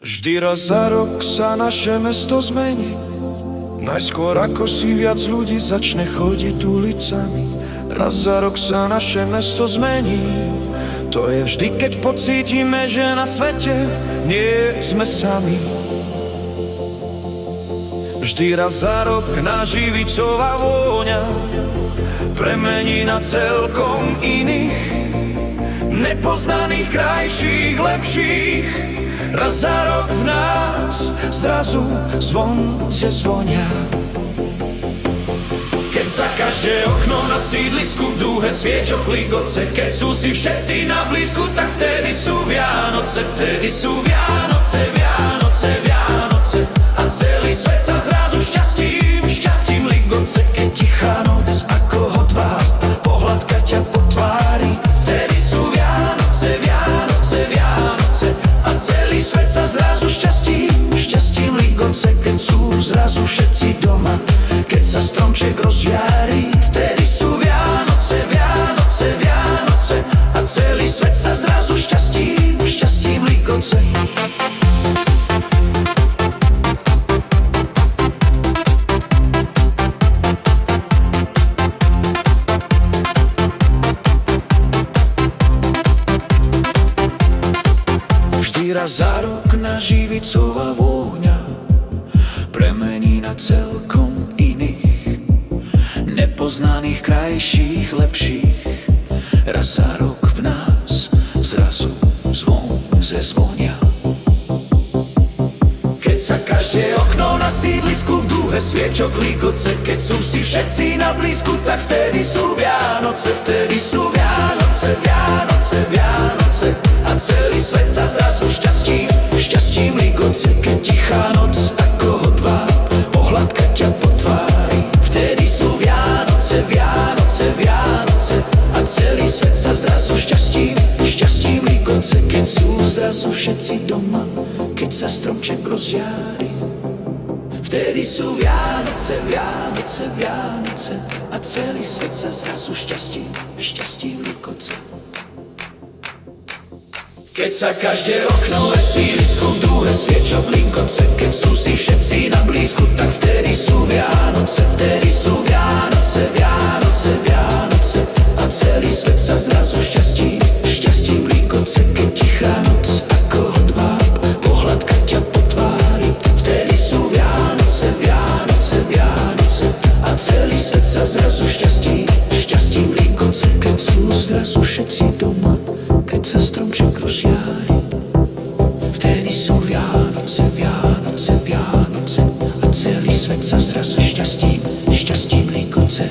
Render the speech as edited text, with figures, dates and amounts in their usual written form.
Vždy raz za rok sa naše mesto zmení, najskôr ako si viac ľudí začne chodiť ulicami. Raz za rok sa naše mesto zmení, to je vždy, keď pocítime, že na svete nie sme sami. Vždy raz za rok náš živicová vôňa premení na celkom iných, nepoznaných, krajších, lepších. Raz za rok v nás zrazu zvon zezvonia. Keď za každé okno na sídlisku v dúhe sviečok ligoce, keď sú si všetci na blízku, tak vtedy sú Vianoce. Vtedy sú Vianoce, Vianoce, Vianoce a celý svet sa zrazu šťastím ligoce. Keď tichá noc ako hodváb pohľadka ťa po tvári, vtedy sú Vianoce, Vianoce, Vianoce a celý svet sa zrazu šťastím ligoce. Keď sú zrazu všetci doma, keď sa stromček rozžiari, vtedy sú Vianoce, Vianoce, Vianoce a celý svet sa zrazu šťastím ligoce. Vždy raz za rok náš živicová vôňa premení na celkom iných, nepoznaných, krajších, lepších. Raz za rok v nás zrazu zvon zezvonia. Keď sa každé okno na sídlisku v dúhe sviečok ligoce, keď sú si všetci na blízku, tak vtedy sú Vianoce. Vtedy sú Vianoce, Vianoce, Vianoce a celý svet sa zrazu šťastím ligoce. Keď tichá noc ako hodváb pohľadka ťa po tvári, vtedy sú Vianoce, Vianoce, Vianoce a celý svet sa zrazu šťastím ligoce. Keď sú zrazu všetci doma, keď sa stromček rozžiari, vtedy sú Vianoce, Vianoce, Vianoce a celý svet sa zrazu šťastím ligoce. Keď sa každé okno ve sídlisku v dúhe sviečok ligoce, keď sú si všetci na blízku, tak vtedy sú Vianoce. Vtedy sú Vianoce, Vianoce, Vianoce a celý svet sa zrazu šťastím ligoce. Keď tichá noc ako hodváb pohľadka ťa po tvári, vtedy sú Vianoce, Vianoce, Vianoce a celý svet sa zrazu šťastím ligoce. Keď sú zrazu všetci doma, keď sa stromček rozžiari, vtedy sú Vianoce, Vianoce, Vianoce a celý svet sa zrazu šťastím ligoce.